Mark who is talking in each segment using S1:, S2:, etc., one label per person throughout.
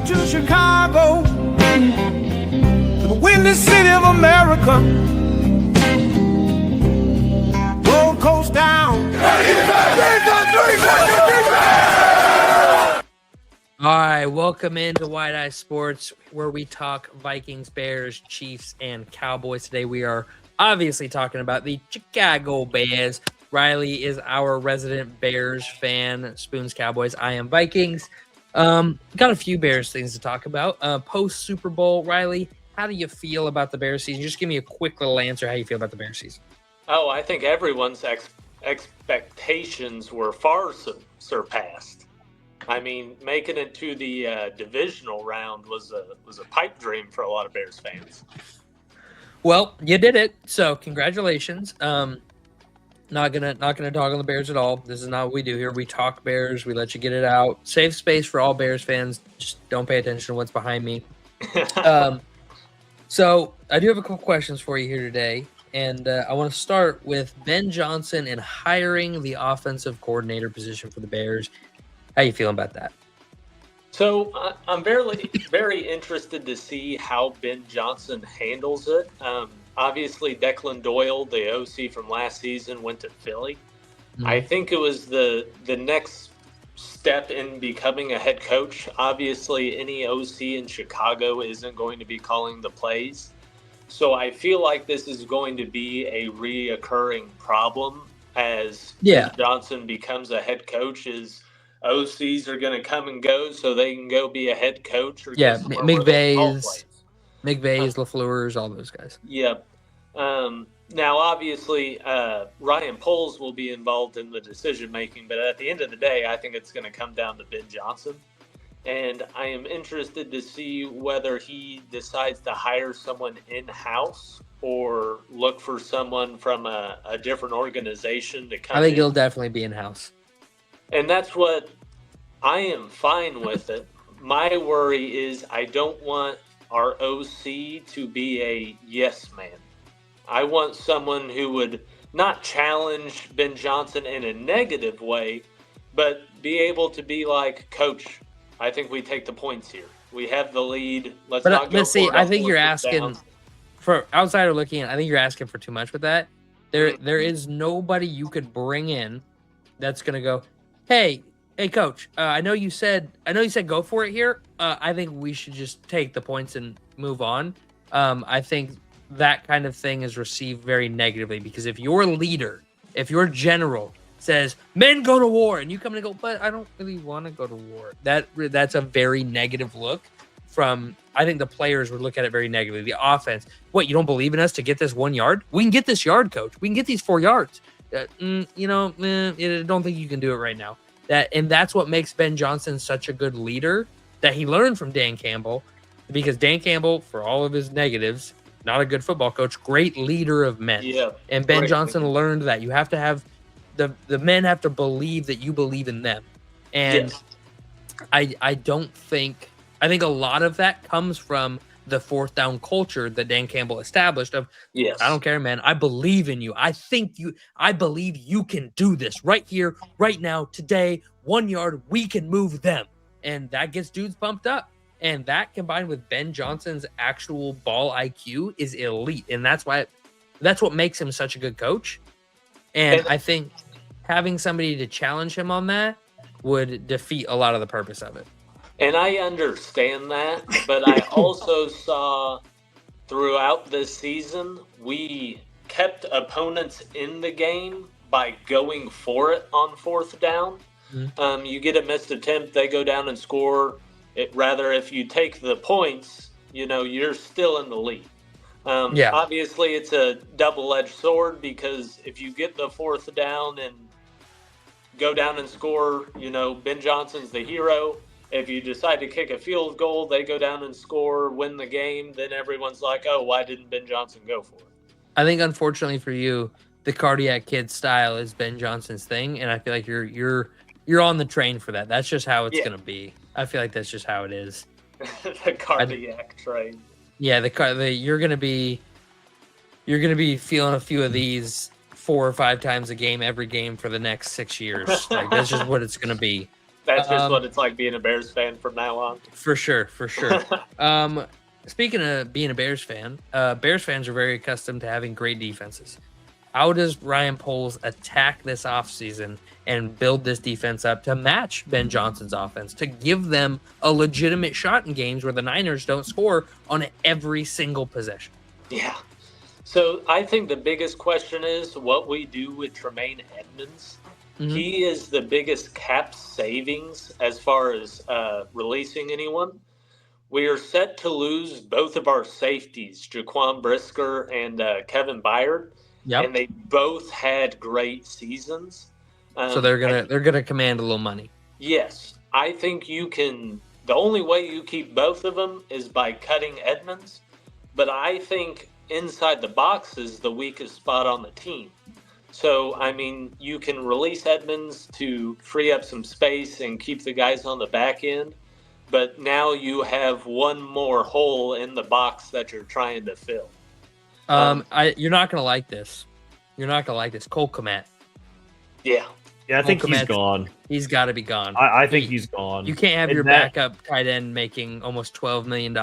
S1: to Chicago, to the windy city of America. Gold Coast down.
S2: All right, welcome into Wide Eye Sports, where we talk Vikings, Bears, Chiefs, and Cowboys. Today we are obviously talking about the Chicago Bears. Riley is our resident Bears fan. Spoon's Cowboys. I am Vikings. Got a few Bears things to talk about. Post Super Bowl, Riley, how do you feel about the Bears season? Just give me a quick little answer how you feel about the Bears season.
S3: Oh, I think everyone's expectations were far surpassed. I mean, making it to the divisional round was a pipe dream for a lot of Bears fans.
S2: Well, you did it, so congratulations. Not gonna talk on the Bears at all. This is not what we do here. We talk Bears. We let you get it out. Safe space for all Bears fans. Just don't pay attention to what's behind me. So I do have a couple questions for you here today, and I want to start with Ben Johnson and hiring the offensive coordinator position for the Bears. How you feeling about that?
S3: So I'm very interested to see how Ben Johnson handles it. Obviously, Declan Doyle, the OC from last season, went to Philly. Mm-hmm. I think it was the next step in becoming a head coach. Obviously, any OC in Chicago isn't going to be calling the plays. So I feel like this is going to be a reoccurring problem as Ben Johnson becomes a head coach. OCs are going to come and go so they can go be a head coach. Or
S2: McVay's, LaFleur's, all those guys.
S3: Yep. Now, obviously, Ryan Poles will be involved in the decision-making, but at the end of the day, I think it's going to come down to Ben Johnson. And I am interested to see whether he decides to hire someone in-house or look for someone from a different organization to come in.
S2: I think he'll definitely be in-house.
S3: And that's what I am fine with it. My worry is I don't want our OC to be a yes man. I want someone who would not challenge Ben Johnson in a negative way, but be able to be like, Coach, I think we take the points here. We have the lead. Let's not go for it.
S2: I think you're asking for outsider looking in. I think you're asking for too much with that. There is nobody you could bring in that's going to go, Hey, coach, I know you said go for it here. I think we should just take the points and move on. I think that kind of thing is received very negatively because if your leader, if your general says, men go to war, and you come and go, but I don't really want to go to war. That's a very negative look from, I think the players would look at it very negatively. The offense, what, you don't believe in us to get this 1 yard? We can get this yard, coach. We can get these 4 yards. I don't think you can do it right now. And that's what makes Ben Johnson such a good leader that he learned from Dan Campbell, because Dan Campbell, for all of his negatives, not a good football coach, great leader of men. Yeah, and Ben Johnson learned that you have to have the men have to believe that you believe in them. And I think a lot of that comes from the fourth down culture that Dan Campbell established of, I don't care, man. I believe in you. I believe you can do this right here, right now, today, 1 yard, we can move them. And that gets dudes pumped up. And that combined with Ben Johnson's actual ball IQ is elite. And that's what makes him such a good coach. And I think having somebody to challenge him on that would defeat a lot of the purpose of it.
S3: And I understand that, but I also saw throughout this season, we kept opponents in the game by going for it on fourth down. Mm-hmm. You get a missed attempt, they go down and score. If you take the points, you're still in the lead. Obviously, it's a double-edged sword because if you get the fourth down and go down and score, Ben Johnson's the hero. If you decide to kick a field goal, they go down and score, win the game, then everyone's like, oh, why didn't Ben Johnson go for it?
S2: I think, unfortunately for you, the cardiac kid style is Ben Johnson's thing, and I feel like you're on the train for that. That's just how it's going to be. I feel like that's just how it is.
S3: The cardiac train.
S2: Yeah, you're gonna be feeling a few of these 4 or 5 times a game, every game for the next 6 years. Like, that's just what it's gonna be.
S3: That's just what it's like being a Bears fan from now on.
S2: For sure. Speaking of being a Bears fan, Bears fans are very accustomed to having great defenses. How does Ryan Poles attack this offseason and build this defense up to match Ben Johnson's offense, to give them a legitimate shot in games where the Niners don't score on every single possession?
S3: Yeah. So I think the biggest question is what we do with Tremaine Edmonds.
S2: Mm-hmm.
S3: He is the biggest cap savings as far as releasing anyone. We are set to lose both of our safeties, Jaquan Brisker and Kevin Byard.
S2: Yep.
S3: And they both had great seasons.
S2: So they're gonna command a little money.
S3: Yes, I think you can. The only way you keep both of them is by cutting Edmonds. But I think inside the box is the weakest spot on the team. So I mean, you can release Edmonds to free up some space and keep the guys on the back end. But now you have one more hole in the box that you're trying to fill.
S2: You're not gonna like this. Cole Kmet.
S3: Yeah.
S4: Yeah, I think he's gone.
S2: He's got to be gone.
S4: I think he's gone.
S2: You can't have your backup tight end making almost $12 million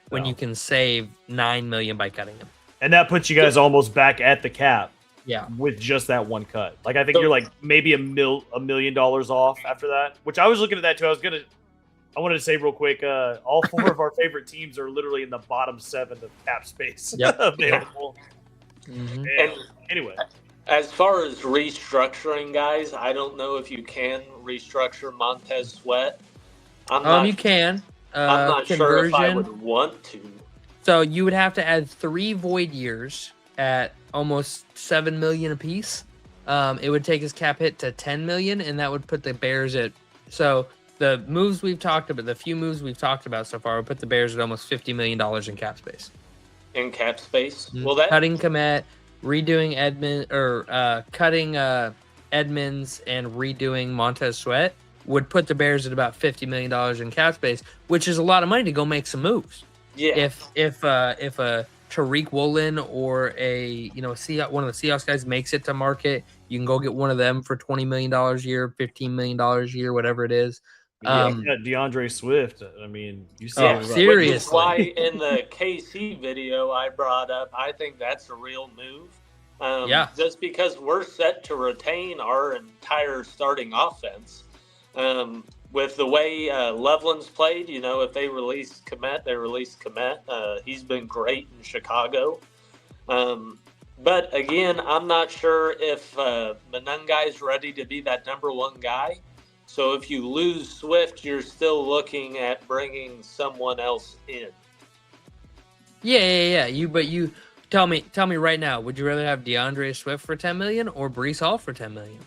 S2: when you can save $9 million by cutting him.
S4: And that puts you guys almost back at the cap.
S2: Yeah.
S4: With just that one cut. Like, I think you're like maybe $1 million off after that, which I was looking at that too. I wanted to say real quick, all four of our favorite teams are literally in the bottom 7 of cap space available.
S2: Mm-hmm.
S4: And anyway.
S3: As far as restructuring guys, I don't know if you can restructure Montez Sweat.
S2: You can.
S3: I'm not sure if I would want to.
S2: So you would have to add 3 void years at almost $7 million apiece. It would take his cap hit to $10 million, and that would put the Bears at. So the moves we've talked about, the few moves we've talked about so far, would put the Bears at almost $50 million in cap space.
S3: In cap space,
S2: well, that cutting Kmet, redoing cutting Edmonds and redoing Montez Sweat would put the Bears at about $50 million in cap space, which is a lot of money to go make some moves.
S3: Yeah.
S2: If a Tariq Woolen or one of the Seahawks guys makes it to market, you can go get one of them for $20 million a year, $15 million a year, whatever it is.
S4: DeAndre Swift. I mean, you see,
S2: seriously.
S3: Which is why in the KC video I brought up, I think that's a real move. Just because we're set to retain our entire starting offense. With the way Loveland's played, if they release Kmet, they release Kmet. He's been great in Chicago. But again, I'm not sure if Monungai's ready to be that number 1 guy. So if you lose Swift, you're still looking at bringing someone else in.
S2: Yeah. You tell me right now, would you rather have DeAndre Swift for $10 million or Breece Hall for $10 million?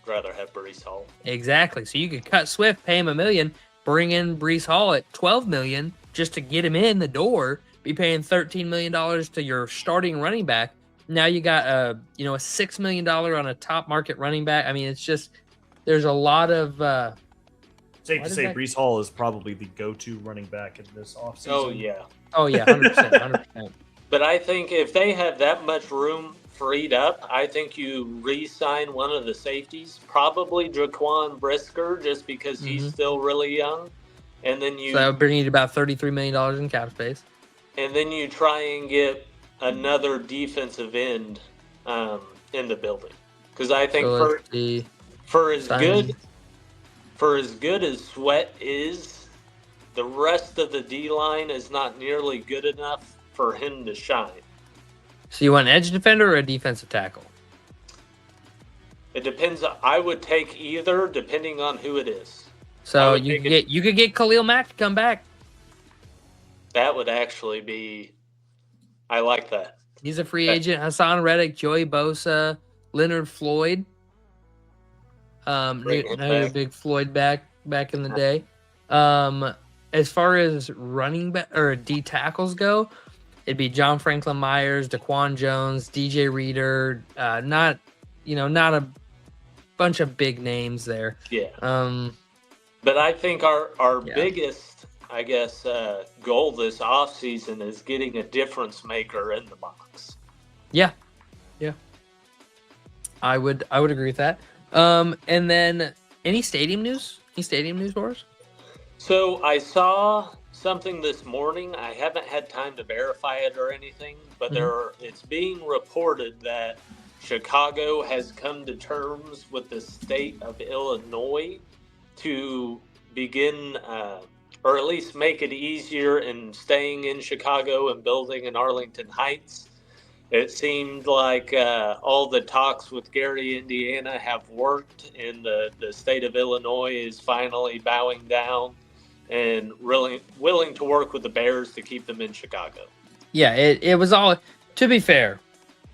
S3: Rather have Breece Hall.
S2: Exactly. So you could cut Swift, pay him $1 million, bring in Breece Hall at $12 million just to get him in the door. Be paying $13 million to your starting running back. Now you got a $6 million on a top market running back. I mean, it's just there's a lot of.
S4: Safe to say, Breece Hall is probably the go-to running back in this offseason.
S3: Oh
S2: yeah, 100%.
S3: But I think if they have that much room freed up, I think you re-sign one of the safeties, probably Jaquan Brisker, just because he's still really young, and then
S2: so that would bring you to about $33 million in cap space.
S3: And then you try and get another defensive end in the building, because I think for as good as Sweat is, the rest of the D line is not nearly good enough for him to shine.
S2: So you want an edge defender or a defensive tackle?
S3: It depends. I would take either, depending on who it is.
S2: So you could get Khalil Mack to come back.
S3: That would actually be. I like that.
S2: He's a free agent. Hassan Reddick, Joey Bosa, Leonard Floyd. Another big Floyd back in the day. As far as running back or D tackles go, it'd be John Franklin Myers, Daquan Jones, DJ Reader. Not a bunch of big names there.
S3: Yeah. But I think our biggest, I guess, goal this offseason is getting a difference maker in the box.
S2: Yeah. I would agree with that. And then any stadium news? Any stadium news for us?
S3: So I saw something this morning. I haven't had time to verify it or anything, but it's being reported that Chicago has come to terms with the state of Illinois to begin, or at least make it easier in staying in Chicago and building in Arlington Heights. It seemed like all the talks with Gary, Indiana have worked, and the state of Illinois is finally bowing down and really willing to work with the Bears to keep them in Chicago.
S2: Yeah, it was all, to be fair,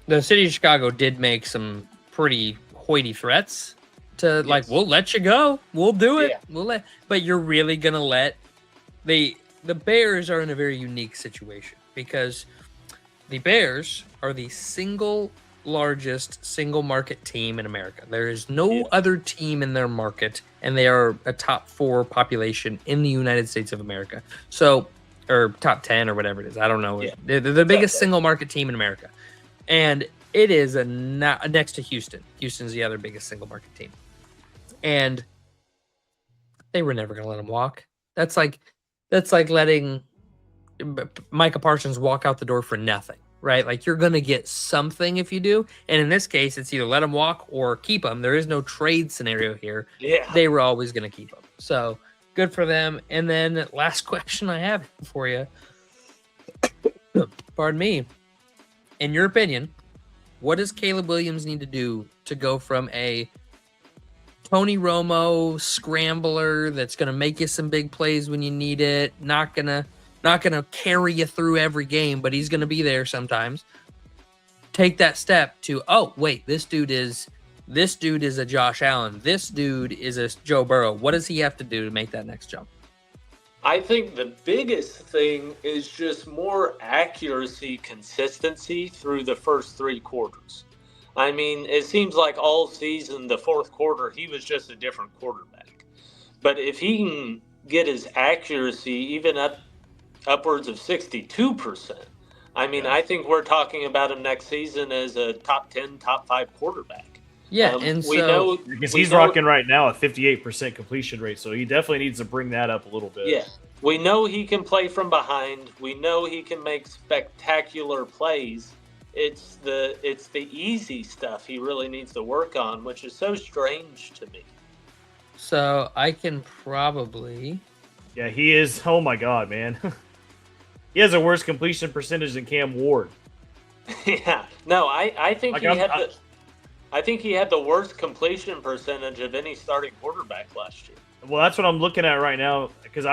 S2: the city of Chicago did make some pretty hoity threats to like, we'll let you go. We'll do it.
S3: Yeah.
S2: But you're really going to let the Bears are in a very unique situation because the Bears are the single largest single market team in America. There is no other team in their market, and they are a top 4 population in the United States of America. So, or top 10 or whatever it is. I don't know. Yeah. They're the biggest single market team in America. And it is next to Houston. Houston's the other biggest single market team. And they were never going to let him walk. That's like letting Micah Parsons walk out the door for nothing, right? Like you're going to get something if you do. And in this case, it's either let him walk or keep him. There is no trade scenario here.
S3: Yeah.
S2: They were always going to keep him. So good for them. And then last question I have for you. Pardon me. In your opinion, what does Caleb Williams need to do to go from a Tony Romo scrambler that's going to make you some big plays when you need it, not gonna carry you through every game, but he's going to be there sometimes. Take that step to, oh, wait, this dude is a Josh Allen. This dude is a Joe Burrow. What does he have to do to make that next jump?
S3: I think the biggest thing is just more accuracy, consistency through the first 3 quarters. I mean, it seems like all season, the fourth quarter, he was just a different quarterback. But if he can get his accuracy even upwards of 62%, I mean, I think we're talking about him next season as a top 10, top 5 quarterback.
S2: Yeah, and we know
S4: because he's rocking right now a 58% completion rate, so he definitely needs to bring that up a little bit.
S3: Yeah, we know he can play from behind. We know he can make spectacular plays. It's the easy stuff he really needs to work on, which is so strange to me.
S2: So I can probably.
S4: Yeah, he is. Oh my God, man. He has a worse completion percentage than Cam Ward.
S3: Yeah, no, I think I think he had the worst completion percentage of any starting quarterback last year.
S4: Well, that's what I'm looking at right now because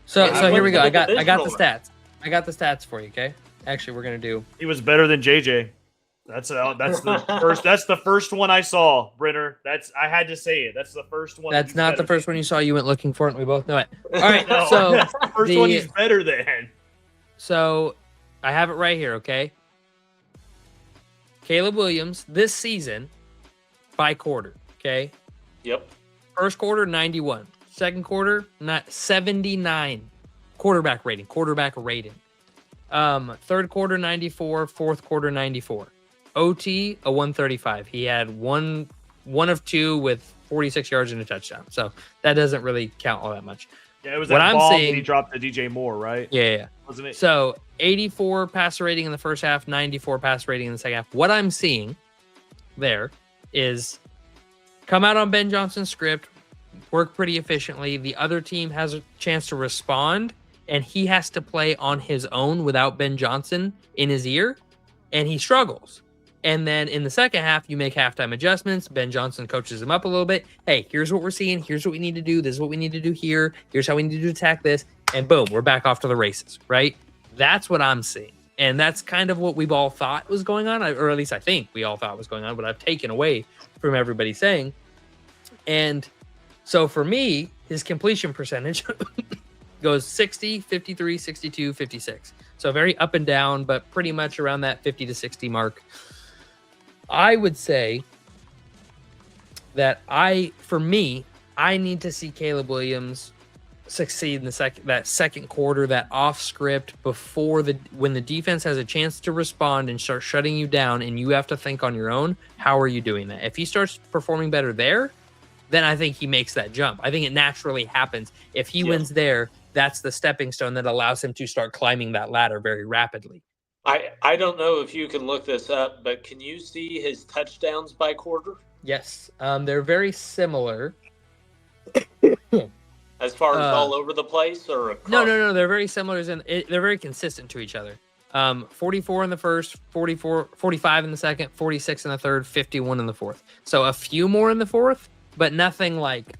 S2: So here we go. I got the stats. I got the stats for you. Okay. Actually, we're gonna do.
S4: He was better than JJ. That's the first. That's the first one I saw, Brenner. I had to say it. That's the first one.
S2: That's not the first one you saw. You went looking for it, and we both know it. All right.
S4: No,
S2: so
S4: that's the first one he's better than.
S2: So I have it right here. Okay. Caleb Williams this season by quarter. Okay.
S3: Yep.
S2: First quarter 91. Second quarter 79. Quarterback rating. Third quarter 94, fourth quarter 94. OT a 135. He had one of 2 with 46 yards and a touchdown. So that doesn't really count all that much.
S4: Yeah, it was that ball that he dropped to DJ Moore, right?
S2: Yeah.
S4: Wasn't it?
S2: So 84 passer rating in the first half, 94 passer rating in the second half. What I'm seeing there is come out on Ben Johnson's script, work pretty efficiently. The other team has a chance to respond, and he has to play on his own without Ben Johnson in his ear, and he struggles. And then in the second half, you make halftime adjustments. Ben Johnson coaches him up a little bit. Hey, here's what we're seeing. Here's what we need to do. This is what we need to do here. Here's how we need to attack this. And boom, we're back off to the races, right? That's what I'm seeing. And that's kind of what we've all thought was going on, or at least I think we all thought was going on, but I've taken away from everybody saying. And so for me, his completion percentage goes 60, 53, 62, 56. So very up and down, but pretty much around that 50 to 60 mark. I would say that I need to see Caleb Williams succeed in that second quarter, that off script when the defense has a chance to respond and start shutting you down and you have to think on your own, how are you doing that? If he starts performing better there, then I think he makes that jump. I think it naturally happens. If he wins there, that's the stepping stone that allows him to start climbing that ladder very rapidly.
S3: I don't know if you can look this up, but can you see his touchdowns by quarter?
S2: Yes, they're very similar.
S3: As far as all over the place, or across?
S2: No. They're very similar. They're very consistent to each other. 44 in the first, 45 in the second, 46 in the third, 51 in the fourth. So a few more in the fourth, but nothing like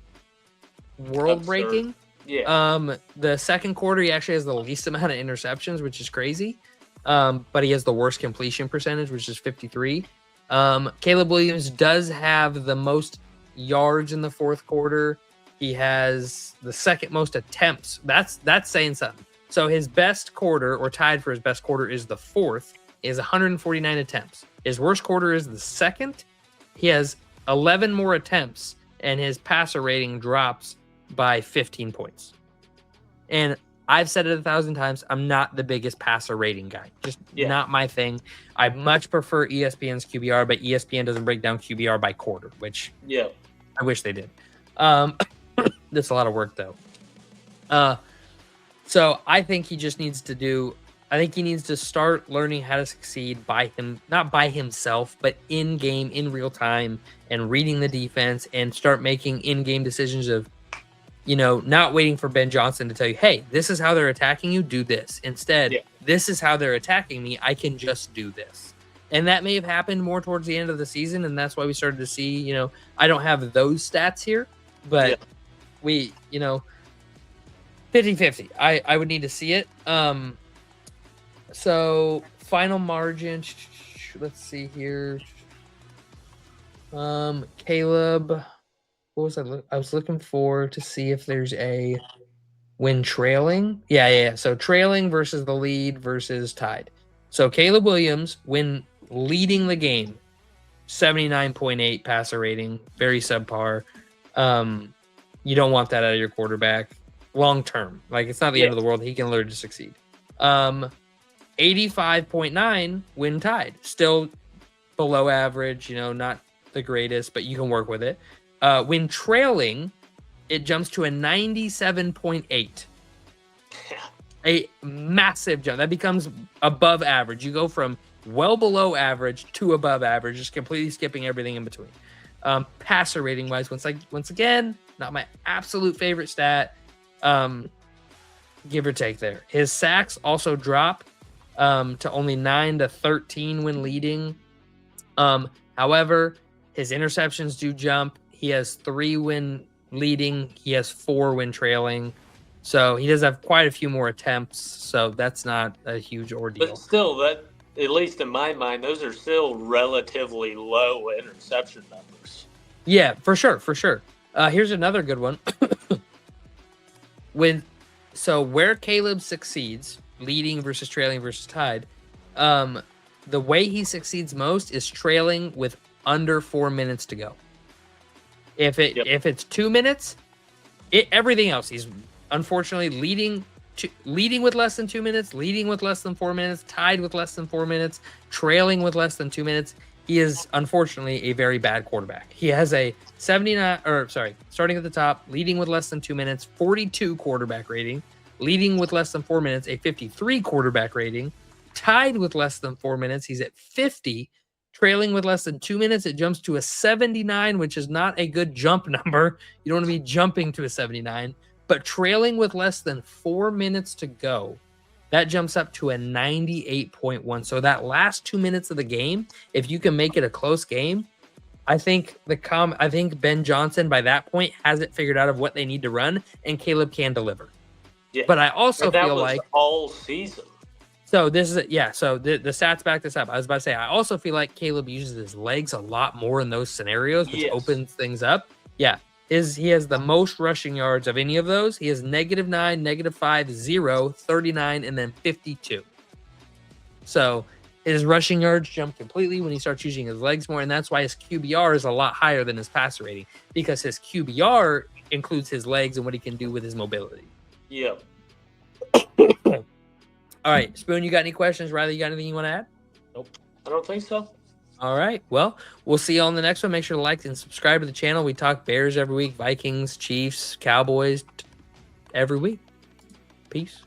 S2: world breaking.
S3: Yeah.
S2: The second quarter, he actually has the least amount of interceptions, which is crazy. But he has the worst completion percentage, which is 53. Caleb Williams does have the most yards in the fourth quarter. He has the second most attempts. That's saying something. So his best quarter, or tied for his best quarter, is the fourth, is 149 attempts. His worst quarter is the second. He has 11 more attempts, and his passer rating drops by 15 points. And I've said it 1,000 times, I'm not the biggest passer rating guy. Just not my thing. I much prefer ESPN's QBR, but ESPN doesn't break down QBR by quarter, which I wish they did. That's a lot of work, though. So I think he just needs to start learning how to succeed not by himself, but in game, in real time, and reading the defense, and start making in-game decisions of, not waiting for Ben Johnson to tell you, hey, this is how they're attacking you, do this. Instead, this is how they're attacking me, I can just do this. And that may have happened more towards the end of the season, and that's why we started to see, I don't have those stats here, but we, 50-50. I would need to see it. So final margin, let's see here. Caleb, what was I was looking for to see if there's a when trailing. Yeah. So trailing versus the lead versus tied. So Caleb Williams, when leading the game, 79.8 passer rating, very subpar. You don't want that out of your quarterback long term. Like, it's not the end of the world. He can learn to succeed. 85.9 when tied. Still below average, not the greatest, but you can work with it. When trailing, it jumps to a 97.8. A massive jump. That becomes above average. You go from well below average to above average, just completely skipping everything in between. Passer rating wise, once again, not my absolute favorite stat. Give or take there. His sacks also drop to only 9 to 13 when leading. However, his interceptions do jump. He has 3 when leading. He has 4 when trailing. So he does have quite a few more attempts. So that's not a huge ordeal.
S3: But still, that, at least in my mind, those are still relatively low interception numbers.
S2: Yeah, for sure. Here's another good one. Where Caleb succeeds, leading versus trailing versus tied, the way he succeeds most is trailing with under 4 minutes to go. If it's 2 minutes, everything else, he's unfortunately leading with less than 2 minutes, leading with less than 4 minutes, tied with less than 4 minutes, trailing with less than 2 minutes. He is unfortunately a very bad quarterback. He has a starting at the top, leading with less than 2 minutes, 42 quarterback rating, leading with less than 4 minutes, a 53 quarterback rating, tied with less than 4 minutes, he's at 50, trailing with less than 2 minutes, it jumps to a 79, which is not a good jump number. You don't want to be jumping to a 79, but trailing with less than 4 minutes to go, that jumps up to a 98.1. So that last 2 minutes of the game, if you can make it a close game, I think Ben Johnson by that point has it figured out of what they need to run, and Caleb can deliver. Yeah. But I also feel like
S3: all season.
S2: So this is So the stats back this up. I was about to say I also feel like Caleb uses his legs a lot more in those scenarios, which opens things up. Yeah. He has the most rushing yards of any of those. He has -9, -5, 0, 39, and then 52. So his rushing yards jump completely when he starts using his legs more, and that's why his QBR is a lot higher than his passer rating, because his QBR includes his legs and what he can do with his mobility.
S3: Yep.
S2: All right, Spoon, you got any questions? Riley, you got anything you want to add?
S3: I don't think so.
S2: All right. Well, we'll see you on the next one. Make sure to like and subscribe to the channel. We talk Bears every week, Vikings, Chiefs, Cowboys every week. Peace.